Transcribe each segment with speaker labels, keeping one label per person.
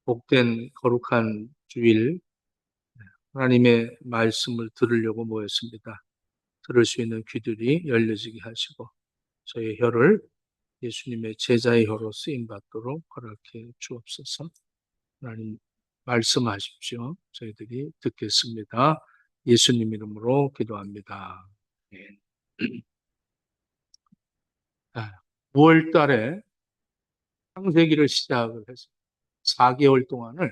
Speaker 1: 복된 거룩한 주일 하나님의 말씀을 들으려고 모였습니다. 들을 수 있는 귀들이 열려지게 하시고 저희 혀를 예수님의 제자의 혀로 쓰임받도록 허락해 주옵소서. 하나님 말씀하십시오. 저희들이 듣겠습니다. 예수님 이름으로 기도합니다. 네. 9월 달에 창세기를 시작을 했습니다. 4개월 동안을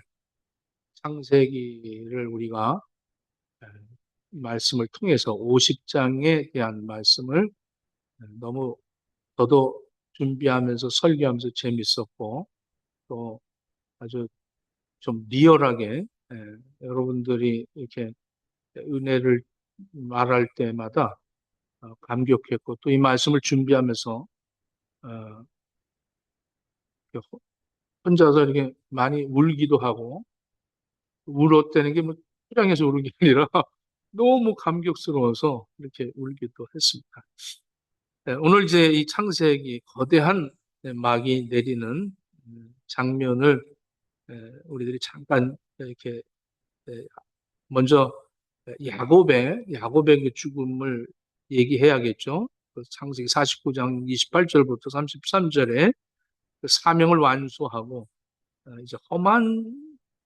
Speaker 1: 창세기를 우리가 말씀을 통해서 50장에 대한 말씀을 너무 저도 준비하면서 설교하면서 재밌었고 또 아주 좀 리얼하게 여러분들이 이렇게 은혜를 말할 때마다 감격했고 또 이 말씀을 준비하면서 어, 혼자서 이렇게 많이 울기도 하고 울었다는 게 뭐 초장에서 우는 게 아니라 너무 감격스러워서 이렇게 울기도 했습니다. 오늘 이제 이 창세기 거대한 막이 내리는 장면을 우리들이 잠깐 이렇게 먼저 야곱의 그 죽음을 얘기해야겠죠. 창세기 49장 28절부터 33절에 그 사명을 완수하고 이제 험한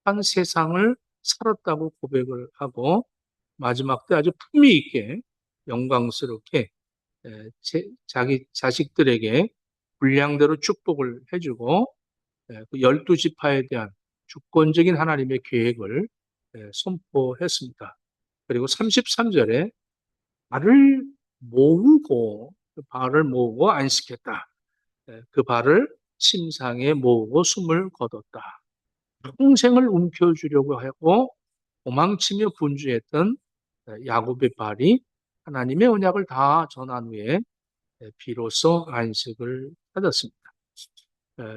Speaker 1: 한 세상을 살았다고 고백을 하고 마지막 때 아주 품위 있게 영광스럽게 자기 자식들에게 분량대로 축복을 해주고 그 12지파에 대한 주권적인 하나님의 계획을 선포했습니다. 그리고 33절에 발을 모으고 안식했다. 그 발을 침상에 모으고 숨을 거뒀다. 평생을 움켜쥐려고 하고 도망치며 분주했던 야곱의 발이 하나님의 언약을 다 전한 후에 비로소 안식을 찾았습니다.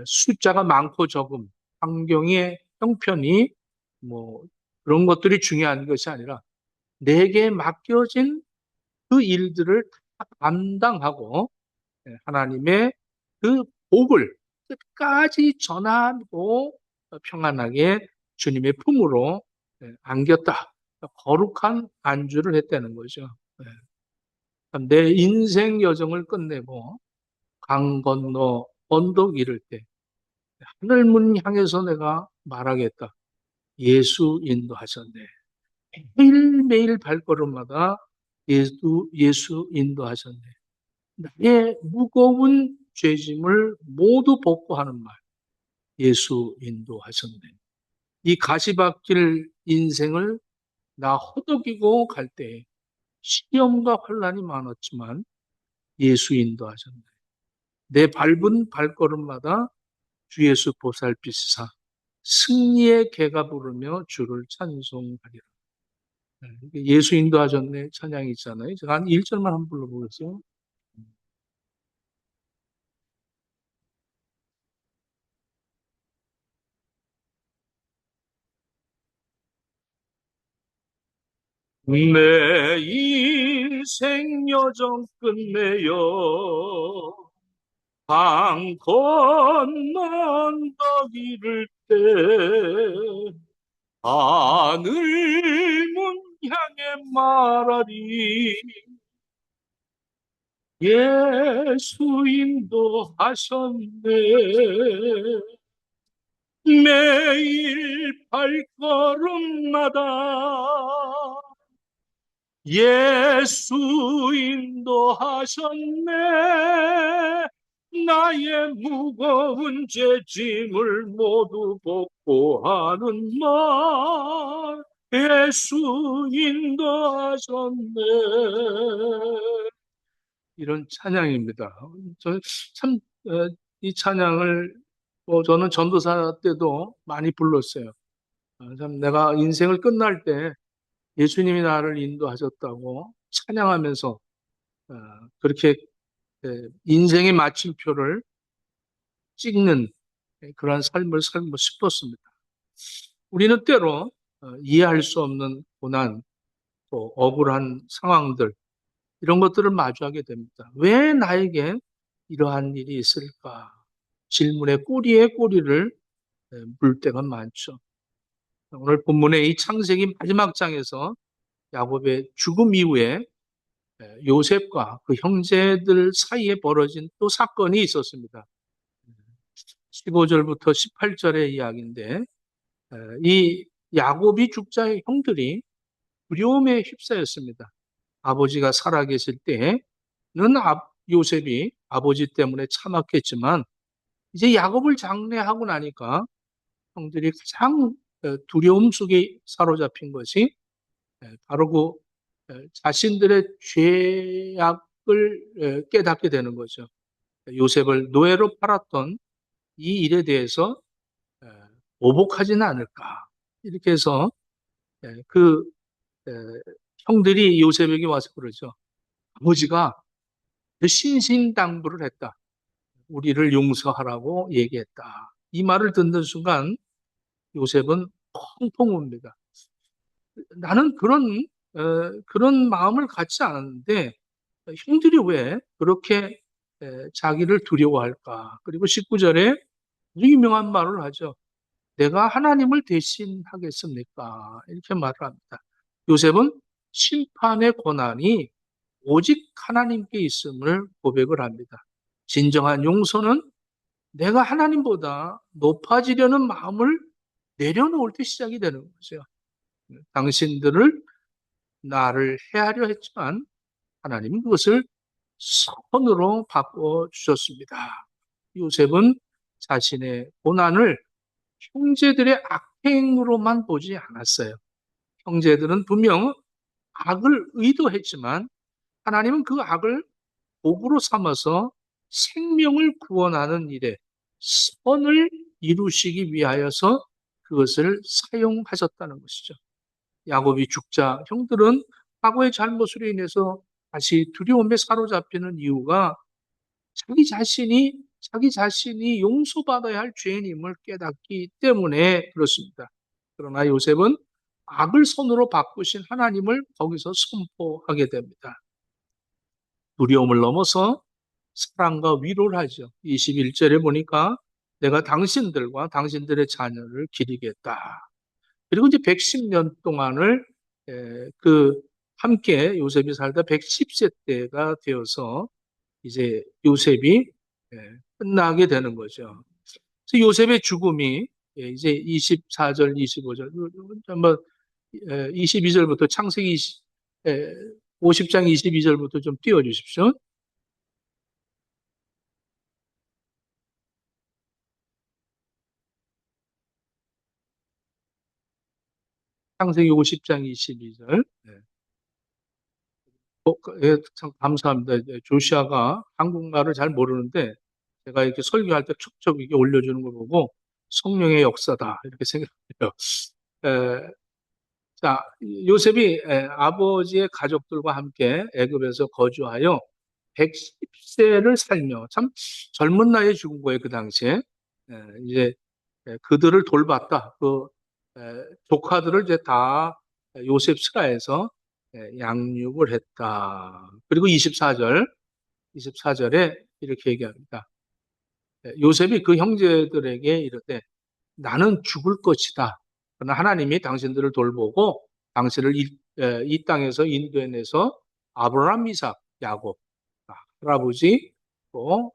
Speaker 1: 숫자가 많고 적음, 환경의 형편이 뭐 그런 것들이 중요한 것이 아니라 내게 맡겨진 그 일들을 다 감당하고 하나님의 그 복을 끝까지 전하고 평안하게 주님의 품으로 안겼다. 거룩한 안주를 했다는 거죠. 내 인생 여정을 끝내고 강 건너 언덕 이를 때 하늘문 향해서 내가 말하겠다. 예수 인도하셨네. 매일매일 발걸음마다 예수 인도하셨네. 나의 무거운 죄짐을 모두 벗고 하는 말. 예수 인도하셨네. 이 가시밭길 인생을 나 허덕이고 갈 때 시험과 환란이 많았지만 예수 인도하셨네. 내 밟은 발걸음마다 주 예수 보살피시사 승리의 개가 부르며 주를 찬송하리라. 예수 인도하셨네 찬양이 있잖아요. 제가 한 1절만 한번 불러보겠어요. 내 인생 여정 끝내요 강 건너 언덕 이를 때 하늘문 향해 말하리 예수 인도하셨네 매일 발걸음마다 예수 인도하셨네 나의 무거운 죄짐을 모두 벗고 하는 말 예수 인도하셨네 이런 찬양입니다. 참 이 찬양을 저는 전도사 때도 많이 불렀어요. 참 내가 인생을 끝날 때 예수님이 나를 인도하셨다고 찬양하면서 그렇게 인생의 마침표를 찍는 그런 삶을 살고 싶었습니다. 우리는 때로 이해할 수 없는 고난, 또 억울한 상황들 이런 것들을 마주하게 됩니다. 왜 나에게 이러한 일이 있을까? 질문의 꼬리에 꼬리를 물 때가 많죠. 오늘 본문의 이 창세기 마지막 장에서 야곱의 죽음 이후에 요셉과 그 형제들 사이에 벌어진 또 사건이 있었습니다. 15절부터 18절의 이야기인데 이 야곱이 죽자의 형들이 두려움에 휩싸였습니다. 아버지가 살아계실 때는 요셉이 아버지 때문에 참았겠지만 이제 야곱을 장례하고 나니까 형들이 가장 두려움 속에 사로잡힌 것이 바로 자신들의 죄악을 깨닫게 되는 거죠. 요셉을 노예로 팔았던 이 일에 대해서 오복하지는 않을까. 이렇게 해서 그 형들이 요셉에게 와서 그러죠. 아버지가 신신당부를 했다. 우리를 용서하라고 얘기했다. 이 말을 듣는 순간 요셉은 펑펑 웁니다. 나는 그런 마음을 갖지 않았는데 형들이 왜 그렇게 자기를 두려워할까? 그리고 19절에 아주 유명한 말을 하죠. 내가 하나님을 대신하겠습니까? 이렇게 말을 합니다. 요셉은 심판의 권한이 오직 하나님께 있음을 고백을 합니다. 진정한 용서는 내가 하나님보다 높아지려는 마음을 내려놓을 때 시작이 되는 거죠. 당신들을 나를 해하려 했지만 하나님은 그것을 선으로 바꿔주셨습니다. 요셉은 자신의 고난을 형제들의 악행으로만 보지 않았어요. 형제들은 분명 악을 의도했지만 하나님은 그 악을 복으로 삼아서 생명을 구원하는 일에 선을 이루시기 위하여서 그것을 사용하셨다는 것이죠. 야곱이 죽자 형들은 과거의 잘못으로 인해서 다시 두려움에 사로잡히는 이유가 자기 자신이 용서받아야 할 죄인임을 깨닫기 때문에 그렇습니다. 그러나 요셉은 악을 선으로 바꾸신 하나님을 거기서 선포하게 됩니다. 두려움을 넘어서 사랑과 위로를 하죠. 21절에 보니까 내가 당신들과 당신들의 자녀를 기리겠다. 그리고 이제 110년 동안을 함께 요셉이 살다 110세 때가 되어서 이제 요셉이 끝나게 되는 거죠. 그래서 요셉의 죽음이 이제 24절, 25절, 한번 22절부터 창세기 50장 22절부터 좀 띄워주십시오. 창세기 50장 22절. 예, 참 감사합니다. 조시아가 한국말을 잘 모르는데 제가 이렇게 설교할 때 척척 이게 올려주는 걸 보고 성령의 역사다 이렇게 생각해요. 에, 자, 요셉이 아버지의 가족들과 함께 애굽에서 거주하여 110세를 살며 참 젊은 나이에 죽은 거예요, 그 당시에. 이제 그들을 돌봤다. 조카들을 이제 다 요셉 스가에서 양육을 했다. 그리고 24절에 이렇게 얘기합니다. 요셉이 그 형제들에게 이르되 나는 죽을 것이다. 그러나 하나님이 당신들을 돌보고 당신을 이 땅에서 인도해내서 아브라함, 이삭, 야곱, 할아버지, 또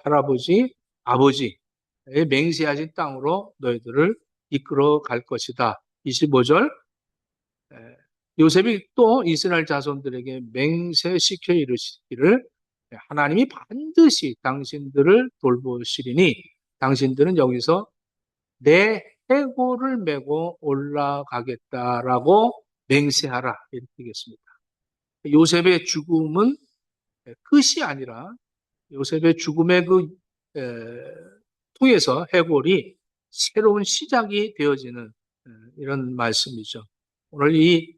Speaker 1: 할아버지, 아버지의 맹세하신 땅으로 너희들을 이끌어 갈 것이다. 25절 요셉이 또 이스라엘 자손들에게 맹세시켜 이르시기를 하나님이 반드시 당신들을 돌보시리니 당신들은 여기서 내 해골을 메고 올라가겠다라고 맹세하라 이렇게 되겠습니다. 요셉의 죽음은 끝이 아니라 요셉의 죽음의 에, 통해서 해골이 새로운 시작이 되어지는 이런 말씀이죠. 오늘 이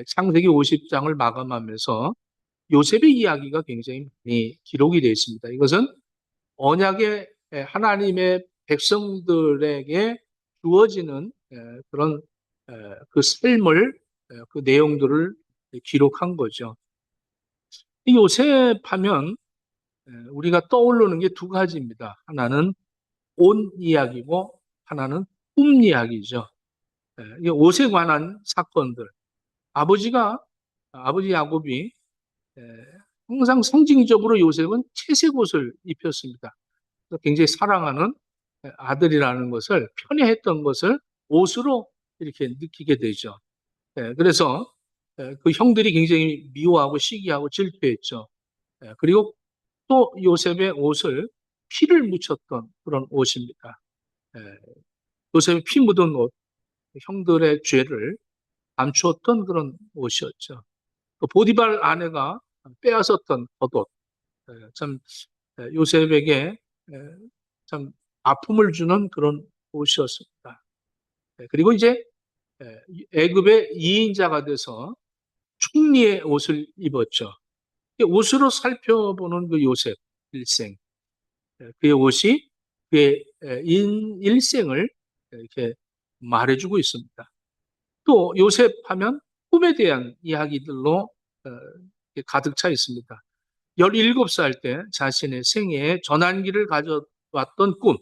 Speaker 1: 창세기 50장을 마감하면서 요셉의 이야기가 굉장히 많이 기록이 되어 있습니다. 이것은 언약의 하나님의 백성들에게 주어지는 그런 그 삶을 그 내용들을 기록한 거죠. 이 요셉 하면 우리가 떠오르는 게 두 가지입니다. 하나는 온 이야기고 하나는 꿈 이야기죠. 이 옷에 관한 사건들. 아버지 야곱이 항상 상징적으로 요셉은 채색 옷을 입혔습니다. 굉장히 사랑하는 아들이라는 것을 편애했던 것을 옷으로 이렇게 느끼게 되죠. 그래서 그 형들이 굉장히 미워하고 시기하고 질투했죠. 그리고 또 요셉의 옷을 피를 묻혔던 그런 옷입니다. 예, 요셉의 피 묻은 옷, 형들의 죄를 감추었던 그런 옷이었죠. 또 보디발 아내가 빼앗았던 겉옷, 참 요셉에게 참 아픔을 주는 그런 옷이었습니다. 그리고 이제 애굽의 2인자가 돼서 총리의 옷을 입었죠. 옷으로 살펴보는 그 요셉 일생, 그의 옷이 그의 일생을 이렇게 말해주고 있습니다. 또 요셉 하면 꿈에 대한 이야기들로 가득 차 있습니다. 17살 때 자신의 생애에 전환기를 가져왔던 꿈,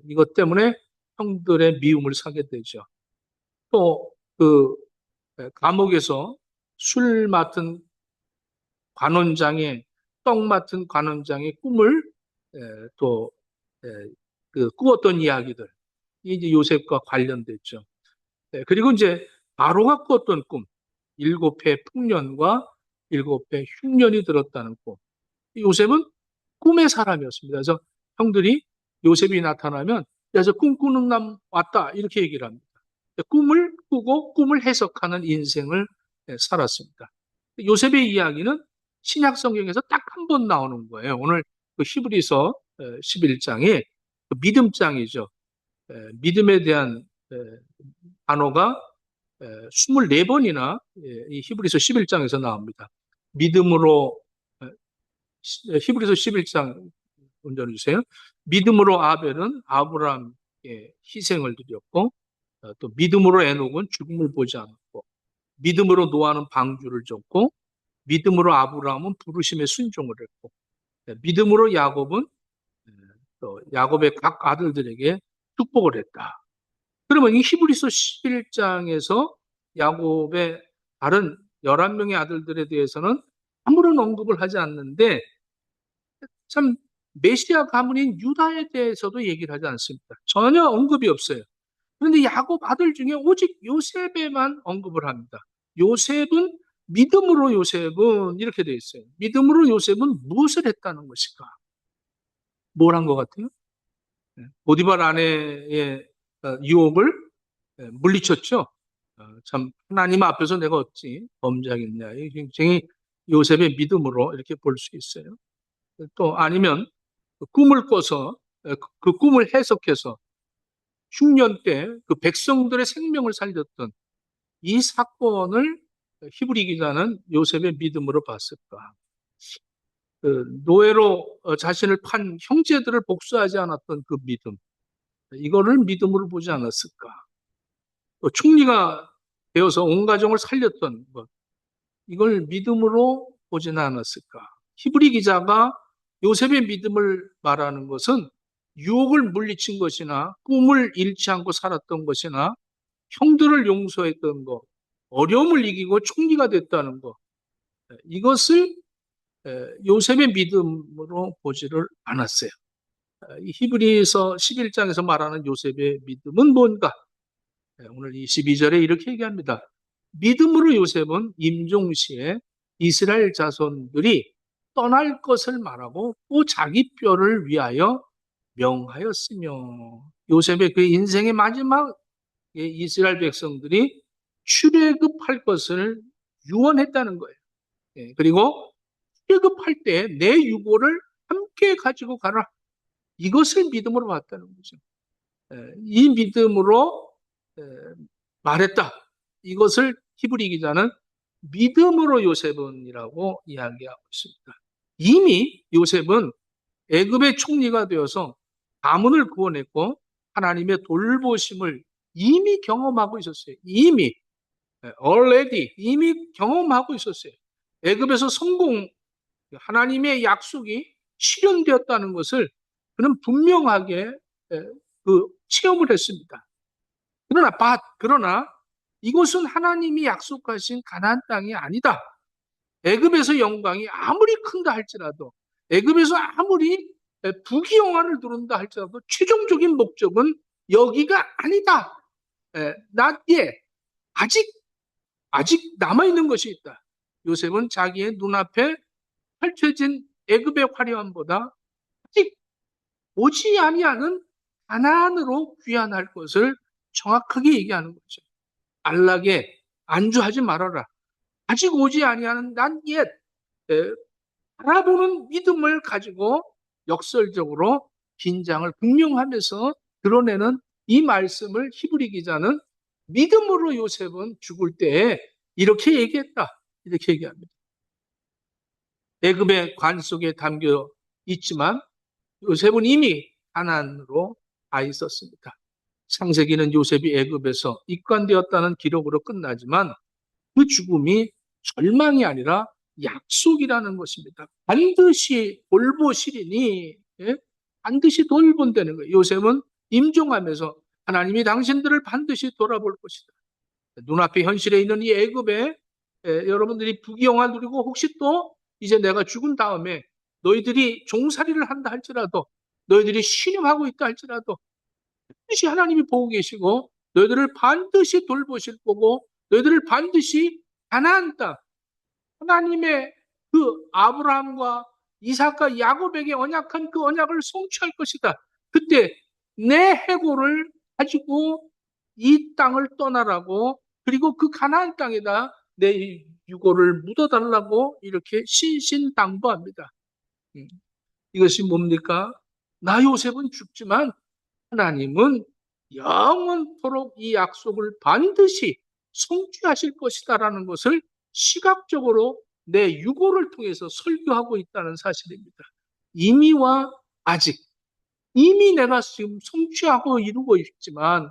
Speaker 1: 이것 때문에 형들의 미움을 사게 되죠. 또 그 감옥에서 술 맡은 관원장의 떡 맡은 관원장의 꿈을 또 그 꾸었던 이야기들, 이 이제 요셉과 관련됐죠. 그리고 이제 바로가 꾸었던 꿈, 7해 풍년과 7해 흉년이 들었다는 꿈. 요셉은 꿈의 사람이었습니다. 그래서 형들이 요셉이 나타나면 야, 저 꿈꾸는 남 왔다 이렇게 얘기를 합니다. 꿈을 꾸고 꿈을 해석하는 인생을 살았습니다. 요셉의 이야기는 신약 성경에서 딱 한 번 나오는 거예요. 오늘 그 히브리서 11장에 믿음장이죠. 믿음에 대한 단어가 24번이나 이 히브리서 11장에서 나옵니다. 믿음으로 히브리서 11장 먼저 주세요. 믿음으로 아벨은 아브라함께 희생을 드렸고 또 믿음으로 에녹은 죽음을 보지 않았고 믿음으로 노아는 방주를 줬고 믿음으로 아브라함은 부르심에 순종을 했고 믿음으로 야곱은 또 야곱의 각 아들들에게 축복을 했다. 그러면 이 히브리서 11장에서 야곱의 다른 11명의 아들들에 대해서는 아무런 언급을 하지 않는데 참 메시아 가문인 유다에 대해서도 얘기를 하지 않습니다. 전혀 언급이 없어요. 그런데 야곱 아들 중에 오직 요셉에만 언급을 합니다. 요셉은 믿음으로 요셉은 이렇게 되어 있어요. 믿음으로 요셉은 무엇을 했다는 것일까? 뭘 한 것 같아요? 보디발 아내의 유혹을 물리쳤죠. 참 하나님 앞에서 내가 어찌 범죄하겠냐. 굉장히 요셉의 믿음으로 이렇게 볼 수 있어요. 또 아니면 그 꿈을 꿔서 그 꿈을 해석해서 흉년 때 그 백성들의 생명을 살렸던 이 사건을 히브리 기자는 요셉의 믿음으로 봤을까? 그 노예로 자신을 판 형제들을 복수하지 않았던 그 믿음, 이거를 믿음으로 보지 않았을까? 또 총리가 되어서 온 가정을 살렸던 것, 이걸 믿음으로 보지는 않았을까? 히브리 기자가 요셉의 믿음을 말하는 것은 유혹을 물리친 것이나 꿈을 잃지 않고 살았던 것이나 형들을 용서했던 것, 어려움을 이기고 총리가 됐다는 것, 이것을 요셉의 믿음으로 보지를 않았어요. 이 히브리서 11장에서 말하는 요셉의 믿음은 뭔가? 오늘 22절에 이렇게 얘기합니다. 믿음으로 요셉은 임종시에 이스라엘 자손들이 떠날 것을 말하고 또 자기 뼈를 위하여 명하였으며 요셉의 그 인생의 마지막 이스라엘 백성들이 출애굽할 것을 유언했다는 거예요. 그리고 출애굽할 때 내 유고를 함께 가지고 가라. 이것을 믿음으로 봤다는 거죠. 이 믿음으로 말했다. 이것을 히브리 기자는 믿음으로 요셉은이라고 이야기하고 있습니다. 이미 요셉은 애굽의 총리가 되어서 가문을 구원했고 하나님의 돌보심을 이미 경험하고 있었어요. 이미 already 이미 경험하고 있었어요. 애굽에서 성공 하나님의 약속이 실현되었다는 것을 그는 분명하게 그 체험을 했습니다. 그러나 이곳은 하나님이 약속하신 가나안 땅이 아니다. 애굽에서 영광이 아무리 큰다 할지라도, 애굽에서 아무리 부귀영화를 누른다 할지라도 최종적인 목적은 여기가 아니다. not yet. 아직 남아있는 것이 있다. 요셉은 자기의 눈앞에 펼쳐진 애굽의 화려함보다 아직 오지 아니하는 가나안으로 귀환할 것을 정확하게 얘기하는 거죠. 안락에 안주하지 말아라. 아직 오지 아니하는 난 옛 바라보는 믿음을 가지고 역설적으로 긴장을 분명하면서 드러내는 이 말씀을 히브리 기자는 믿음으로 요셉은 죽을 때에 이렇게 얘기했다. 이렇게 얘기합니다. 애굽의 관 속에 담겨 있지만 요셉은 이미 가나안으로 가 있었습니다. 창세기는 요셉이 애굽에서 입관되었다는 기록으로 끝나지만 그 죽음이 절망이 아니라 약속이라는 것입니다. 반드시 돌보시리니, 반드시 돌본다는 거예요. 요셉은 임종하면서 하나님이 당신들을 반드시 돌아볼 것이다. 눈앞에 현실에 있는 이 애굽에 여러분들이 부귀영화 누리고 혹시 또 이제 내가 죽은 다음에 너희들이 종살이를 한다 할지라도 너희들이 신음하고 있다 할지라도 반드시 하나님이 보고 계시고 너희들을 반드시 돌보실 거고 너희들을 반드시 가나안 땅 하나님의 그 아브라함과 이삭과 야곱에게 언약한 그 언약을 성취할 것이다. 그때 내 해골을 가지고 이 땅을 떠나라고 그리고 그 가나안 땅에다 내 유골을 묻어달라고 이렇게 신신당부합니다. 이것이 뭡니까? 나 요셉은 죽지만 하나님은 영원토록 이 약속을 반드시 성취하실 것이다라는 것을 시각적으로 내 유고를 통해서 설교하고 있다는 사실입니다. 이미와 아직, 이미 내가 지금 성취하고 이루고 있지만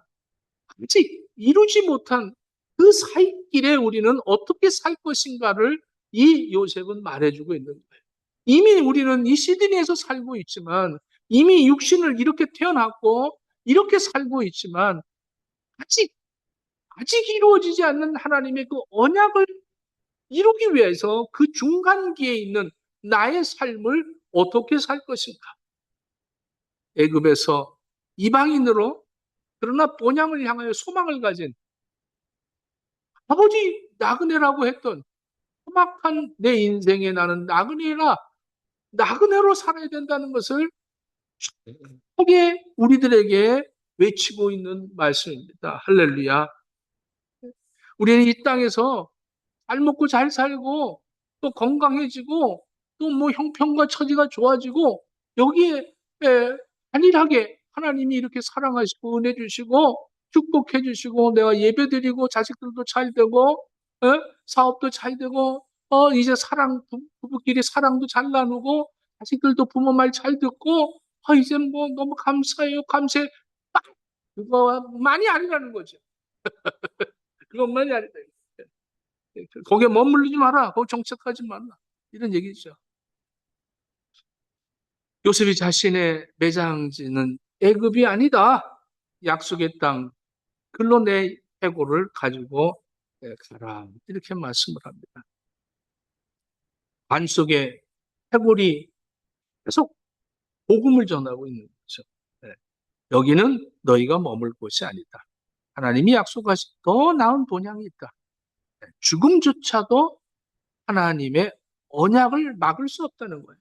Speaker 1: 아직 이루지 못한 그 사이길에 우리는 어떻게 살 것인가를 이 요셉은 말해주고 있는 거예요. 이미 우리는 이 시드니에서 살고 있지만 이미 육신을 이렇게 태어났고 이렇게 살고 있지만 아직 이루어지지 않는 하나님의 그 언약을 이루기 위해서 그 중간기에 있는 나의 삶을 어떻게 살 것인가? 애굽에서 이방인으로 그러나 본향을 향하여 소망을 가진 아버지 나그네라고 했던 험악한 내 인생에 나는 나그네로 살아야 된다는 것을 크게 우리들에게 외치고 있는 말씀입니다. 할렐루야. 우리는 이 땅에서 잘 먹고 잘 살고 또 건강해지고 또 뭐 형편과 처지가 좋아지고 여기에 안일하게 하나님이 이렇게 사랑하시고 은혜 주시고 축복해 주시고 내가 예배 드리고 자식들도 잘 되고 사업도 잘 되고 이제 부부끼리 사랑도 잘 나누고 자식들도 부모 말 잘 듣고 이제 뭐 너무 감사해요 감사해 그거만이 아니라는 거죠. 그것만이 아니다. 거기에 머물르지 마라. 거기 정착하지 마라. 이런 얘기죠. 요셉이 자신의 매장지는 애굽이 아니다. 약속의 땅, 글로 내 해골을 가지고 가라. 이렇게 말씀을 합니다. 반 속에 해골이 계속 복음을 전하고 있는 거죠. 네. 여기는 너희가 머물 곳이 아니다. 하나님이 약속하신 더 나은 본향이 있다. 네. 죽음조차도 하나님의 언약을 막을 수 없다는 거예요.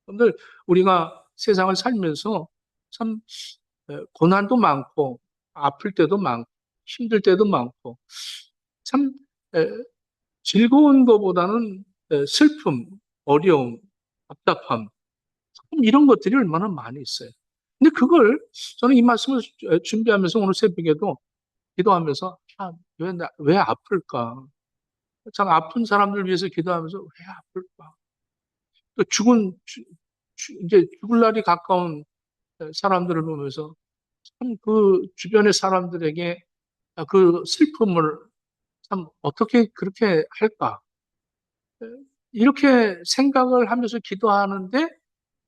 Speaker 1: 여러분들, 우리가 세상을 살면서 참 고난도 많고, 아플 때도 많고, 힘들 때도 많고, 참 즐거운 것보다는 슬픔, 어려움, 답답함, 참 이런 것들이 얼마나 많이 있어요. 근데 그걸 저는 이 말씀을 준비하면서 오늘 새벽에도 기도하면서 왜 아플까? 참 아픈 사람들 위해서 기도하면서 왜 아플까? 또 이제 죽을 날이 가까운 사람들을 보면서 참 그 주변의 사람들에게 그 슬픔을 참 어떻게 그렇게 할까? 이렇게 생각을 하면서 기도하는데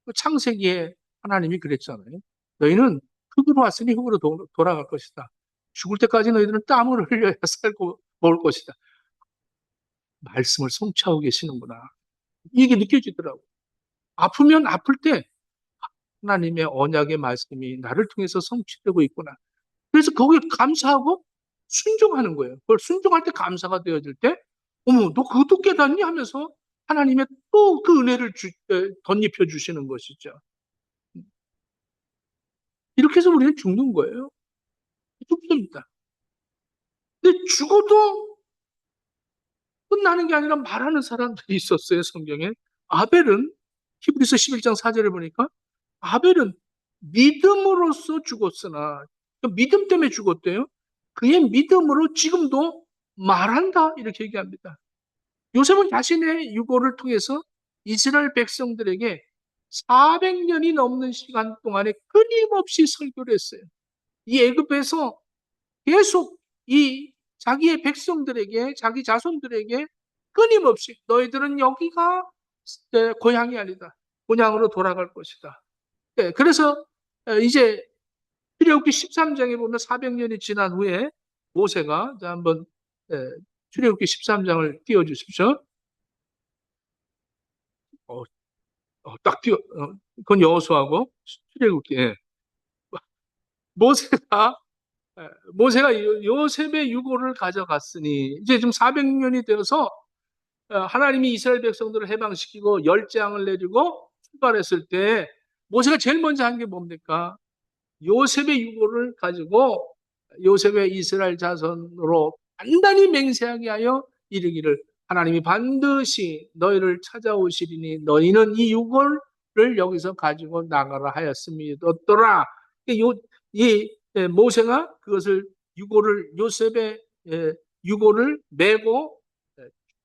Speaker 1: 그 창세기에 하나님이 그랬잖아요. 너희는 흙으로 왔으니 흙으로 돌아갈 것이다. 죽을 때까지 너희들은 땀을 흘려야 살고 먹을 것이다. 말씀을 성취하고 계시는구나. 이게 느껴지더라고요. 아프면 아플 때 하나님의 언약의 말씀이 나를 통해서 성취되고 있구나. 그래서 거기에 감사하고 순종하는 거예요. 그걸 순종할 때 감사가 되어질 때, 어머, 너 그것도 깨닫니? 하면서 하나님의 또 그 은혜를 덧입혀 주시는 것이죠. 이렇게 해서 우리는 죽는 거예요. 죽습니다. 근데 죽어도 끝나는 게 아니라 말하는 사람들이 있었어요, 성경에. 아벨은, 히브리서 11장 4절에 보니까, 아벨은 믿음으로써 죽었으나, 그 믿음 때문에 죽었대요. 그의 믿음으로 지금도 말한다. 이렇게 얘기합니다. 요셉은 자신의 유고를 통해서 이스라엘 백성들에게 400년이 넘는 시간 동안에 끊임없이 설교를 했어요. 이 애굽에서 계속 이 자기의 백성들에게, 자기 자손들에게 끊임없이 너희들은 여기가 고향이 아니다. 본향으로 돌아갈 것이다. 그래서 이제 출애굽기 13장에 보면 400년이 지난 후에 모세가, 자 한번 출애굽기 13장을 띄워주십시오. 딱 띄워. 그건 여호수아고 출애굽기. 모세가 모세가 요셉의 유고를 가져갔으니 이제 지금 400년이 되어서 하나님이 이스라엘 백성들을 해방시키고 열재앙을 내리고 출발했을 때 모세가 제일 먼저 한 게 뭡니까? 요셉의 유고를 가지고 요셉의 이스라엘 자손으로 단단히 맹세하게 하여 이르기를 하나님이 반드시 너희를 찾아오시리니 너희는 이 유고를 여기서 가지고 나가라 하였음이더라. 이 모세가 그것을 유고를 요셉의 유고를 메고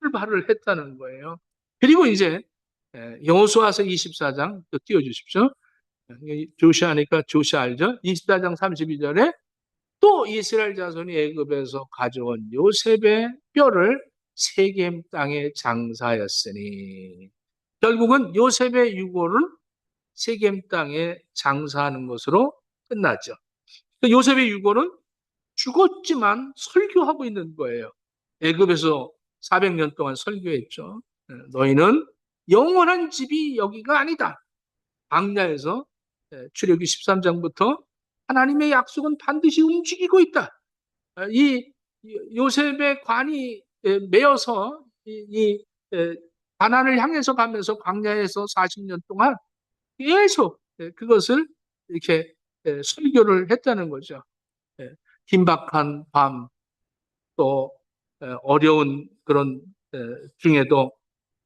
Speaker 1: 출발을 했다는 거예요. 그리고 이제 여호수아서 24장 또 띄워주십시오. 조시아니까 조시 알죠? 24장 32절에 또 이스라엘 자손이 애굽에서 가져온 요셉의 뼈를 세겜 땅에 장사하였으니 결국은 요셉의 유고를 세겜 땅에 장사하는 것으로 끝났죠. 요셉의 유고는 죽었지만 설교하고 있는 거예요. 애굽에서 400년 동안 설교했죠. 너희는 영원한 집이 여기가 아니다. 광야에서 출애굽기 13장부터 하나님의 약속은 반드시 움직이고 있다. 이 요셉의 관이 메어서 이 가나안을 향해서 가면서 광야에서 40년 동안 계속 그것을 이렇게 설교를 했다는 거죠. 긴박한 밤, 또 어려운 그런 중에도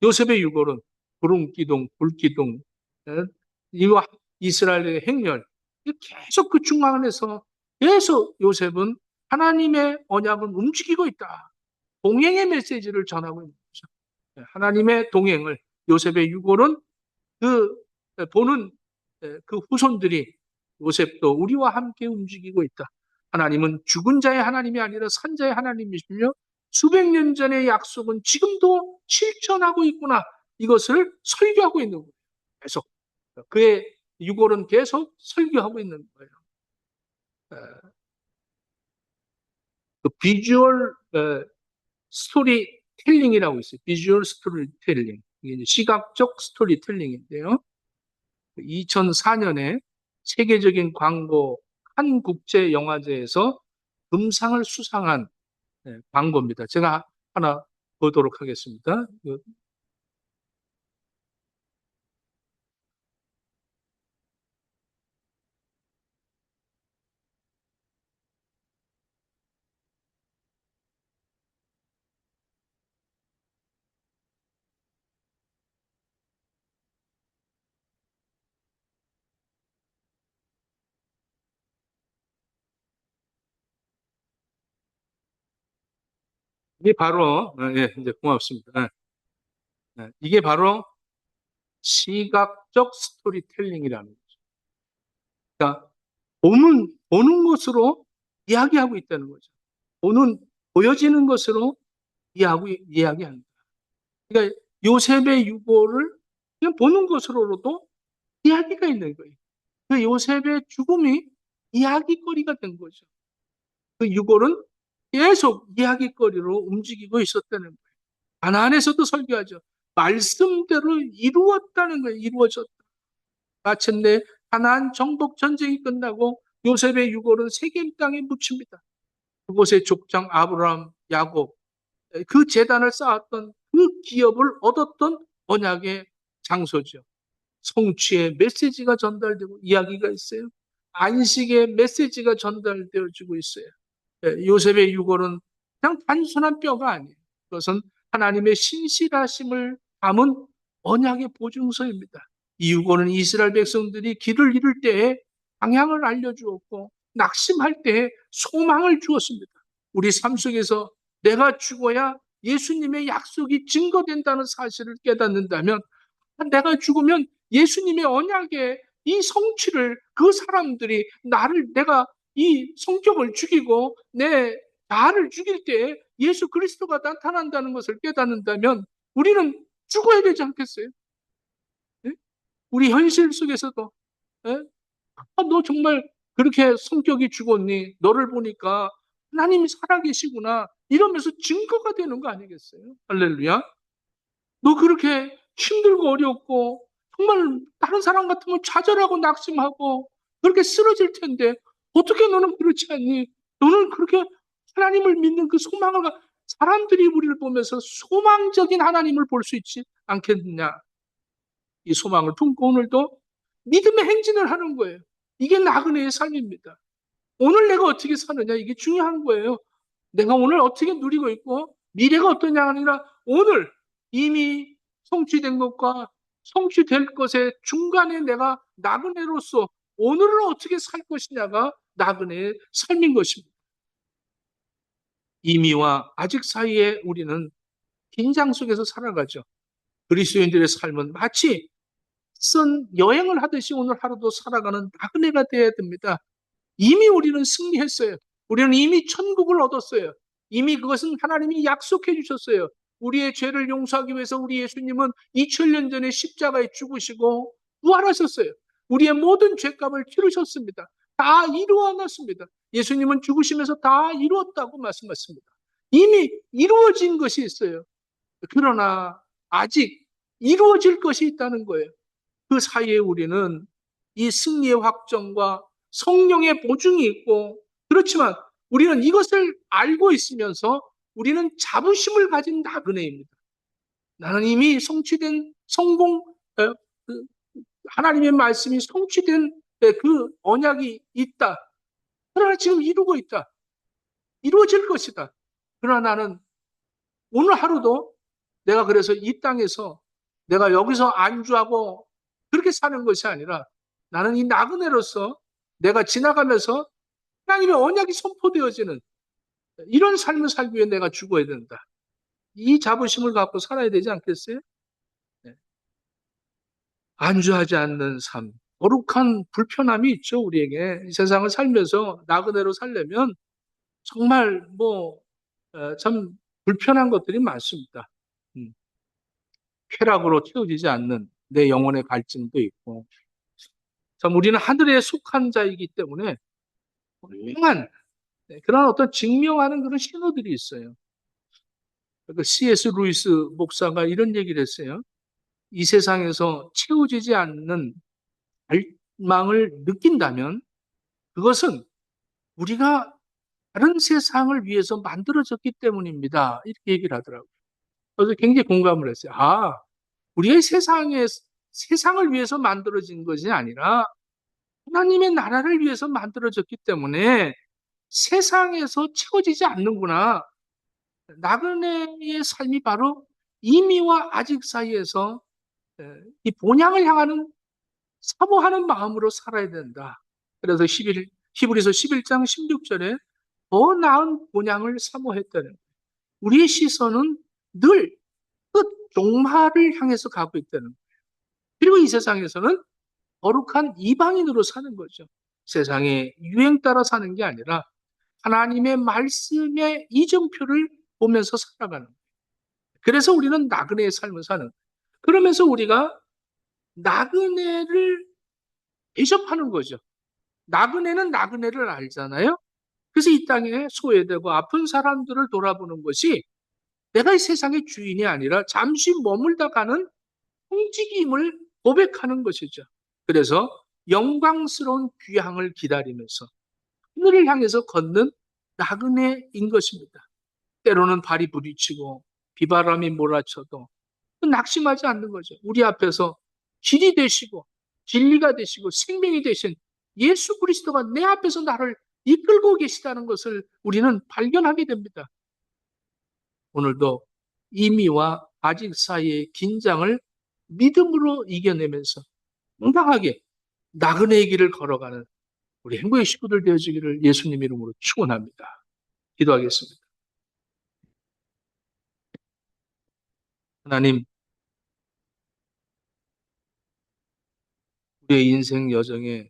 Speaker 1: 요셉의 유골은 구름 기둥, 불 기둥, 이와 이스라엘의 행렬, 계속 그 중앙 안에서 계속 요셉은 하나님의 언약은 움직이고 있다. 동행의 메시지를 전하고 있는 거죠. 하나님의 동행을 요셉의 유골은 그 보는 그 후손들이 요셉도 우리와 함께 움직이고 있다. 하나님은 죽은 자의 하나님이 아니라 산 자의 하나님이시며 수백 년 전의 약속은 지금도 실천하고 있구나. 이것을 설교하고 있는 거예요. 계속. 그의 유골은 계속 설교하고 있는 거예요. 그 비주얼 스토리텔링이라고 있어요. 비주얼 스토리텔링. 이게 시각적 스토리텔링인데요. 2004년에 세계적인 광고 칸 국제 영화제에서 금상을 수상한 광고입니다. 제가 하나 보도록 하겠습니다. 이게 바로 이제 고맙습니다. 이게 바로 시각적 스토리텔링이라는 거죠. 그러니까 보는 것으로 이야기하고 있다는 거죠. 보여지는 것으로 이야기합니다. 그러니까 요셉의 유고를 그냥 보는 것으로도 이야기가 있는 거예요. 그 요셉의 죽음이 이야기거리가 된 거죠. 그 유골은 계속 이야기거리로 움직이고 있었다는 거예요. 가나안에서도 설교하죠. 말씀대로 이루었다는 거예요. 이루어졌다. 마침내 가나안 정복 전쟁이 끝나고 요셉의 유골은 세겜 땅에 묻힙니다. 그곳에 족장 아브라함, 야곱, 그 재단을 쌓았던 그 기업을 얻었던 언약의 장소죠. 성취의 메시지가 전달되고 이야기가 있어요. 안식의 메시지가 전달되어지고 있어요. 요셉의 유골은 그냥 단순한 뼈가 아니에요. 그것은 하나님의 신실하심을 담은 언약의 보증서입니다. 이 유골은 이스라엘 백성들이 길을 잃을 때에 방향을 알려주었고 낙심할 때에 소망을 주었습니다. 우리 삶 속에서 내가 죽어야 예수님의 약속이 증거된다는 사실을 깨닫는다면 내가 죽으면 예수님의 언약의 이 성취를 그 사람들이 내가 이 성격을 죽이고 내 나를 죽일 때 예수 그리스도가 나타난다는 것을 깨닫는다면 우리는 죽어야 되지 않겠어요? 예? 우리 현실 속에서도 예? 너 정말 그렇게 성격이 죽었니? 너를 보니까 하나님이 살아계시구나 이러면서 증거가 되는 거 아니겠어요? 할렐루야. 너 그렇게 힘들고 어렵고 정말 다른 사람 같으면 좌절하고 낙심하고 그렇게 쓰러질 텐데 어떻게 너는 그렇지 않니? 너는 그렇게 하나님을 믿는 그 소망을 사람들이 우리를 보면서 소망적인 하나님을 볼 수 있지 않겠느냐? 이 소망을 품고 오늘도 믿음의 행진을 하는 거예요. 이게 나그네의 삶입니다. 오늘 내가 어떻게 사느냐 이게 중요한 거예요. 내가 오늘 어떻게 누리고 있고 미래가 어떠냐가 아니라 오늘 이미 성취된 것과 성취될 것의 중간에 내가 나그네로서 오늘을 어떻게 살 것이냐가 나그네의 삶인 것입니다. 이미와 아직 사이에 우리는 긴장 속에서 살아가죠. 그리스도인들의 삶은 마치 쓴 여행을 하듯이 오늘 하루도 살아가는 나그네가 되어야 됩니다. 이미 우리는 승리했어요. 우리는 이미 천국을 얻었어요. 이미 그것은 하나님이 약속해 주셨어요. 우리의 죄를 용서하기 위해서 우리 예수님은 2000년 전에 십자가에 죽으시고 부활하셨어요. 우리의 모든 죄값을 치르셨습니다. 다 이루어놨습니다. 예수님은 죽으시면서 다 이루었다고 말씀하십니다. 이미 이루어진 것이 있어요. 그러나 아직 이루어질 것이 있다는 거예요. 그 사이에 우리는 이 승리의 확정과 성령의 보증이 있고 그렇지만 우리는 이것을 알고 있으면서 우리는 자부심을 가진 나그네입니다. 나는 이미 성취된 성공 하나님의 말씀이 성취된 그 언약이 있다. 그러나 지금 이루고 있다. 이루어질 것이다. 그러나 나는 오늘 하루도 내가 그래서 이 땅에서 내가 여기서 안주하고 그렇게 사는 것이 아니라 나는 이 나그네로서 내가 지나가면서 하나님의 언약이 선포되어지는 이런 삶을 살기 위해 내가 죽어야 된다. 이 자부심을 갖고 살아야 되지 않겠어요? 네. 안주하지 않는 삶, 거룩한 불편함이 있죠, 우리에게. 이 세상을 살면서 나그네로 살려면 정말 참 불편한 것들이 많습니다. 음, 쾌락으로 채워지지 않는 내 영혼의 갈증도 있고, 참 우리는 하늘에 속한 자이기 때문에 분명한 그런 어떤 증명하는 그런 신호들이 있어요. 그 C.S. 루이스 목사가 이런 얘기를 했어요. 이 세상에서 채워지지 않는 갈망을 느낀다면 그것은 우리가 다른 세상을 위해서 만들어졌기 때문입니다. 이렇게 얘기를 하더라고요. 그래서 굉장히 공감을 했어요. 우리의 세상을 위해서 만들어진 것이 아니라 하나님의 나라를 위해서 만들어졌기 때문에 세상에서 채워지지 않는구나. 나그네의 삶이 바로 이미와 아직 사이에서 이 본향을 향하는 사모하는 마음으로 살아야 된다. 그래서 히브리서 11장 16절에 더 나은 본향을 사모했다는 거예요. 우리의 시선은 늘 끝 종말을 향해서 가고 있다는 거예요. 그리고 이 세상에서는 거룩한 이방인으로 사는 거죠. 세상의 유행 따라 사는 게 아니라 하나님의 말씀의 이정표를 보면서 살아가는 거예요. 그래서 우리는 나그네의 삶을 사는 거예요. 그러면서 우리가 나그네를 대접하는 거죠. 나그네는 나그네를 알잖아요. 그래서 이 땅에 소외되고 아픈 사람들을 돌아보는 것이 내가 이 세상의 주인이 아니라 잠시 머물다 가는 통직임을 고백하는 것이죠. 그래서 영광스러운 귀향을 기다리면서 하늘을 향해서 걷는 나그네인 것입니다. 때로는 발이 부딪히고 비바람이 몰아쳐도 낙심하지 않는 거죠. 우리 앞에서 길이 되시고 진리가 되시고 생명이 되신 예수 그리스도가 내 앞에서 나를 이끌고 계시다는 것을 우리는 발견하게 됩니다. 오늘도 이미와 아직 사이의 긴장을 믿음으로 이겨내면서 당당하게 나그네의 길을 걸어가는 우리 행복의 식구들 되어지기를 예수님 이름으로 축원합니다. 기도하겠습니다. 하나님, 우리의 인생 여정에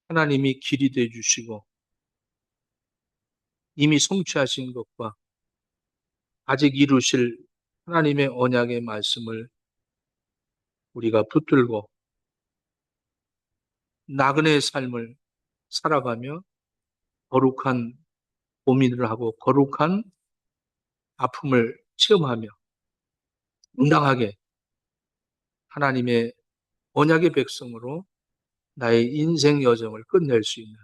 Speaker 1: 하나님이 길이 되어 주시고 이미 성취하신 것과 아직 이루실 하나님의 언약의 말씀을 우리가 붙들고 나그네의 삶을 살아가며 거룩한 고민을 하고 거룩한 아픔을 체험하며 응당하게 하나님의 언약의 백성으로 나의 인생 여정을 끝낼 수 있는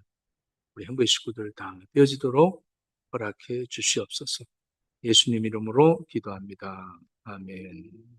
Speaker 1: 우리 행복의 식구들 다 되어지도록 허락해 주시옵소서. 예수님 이름으로 기도합니다. 아멘.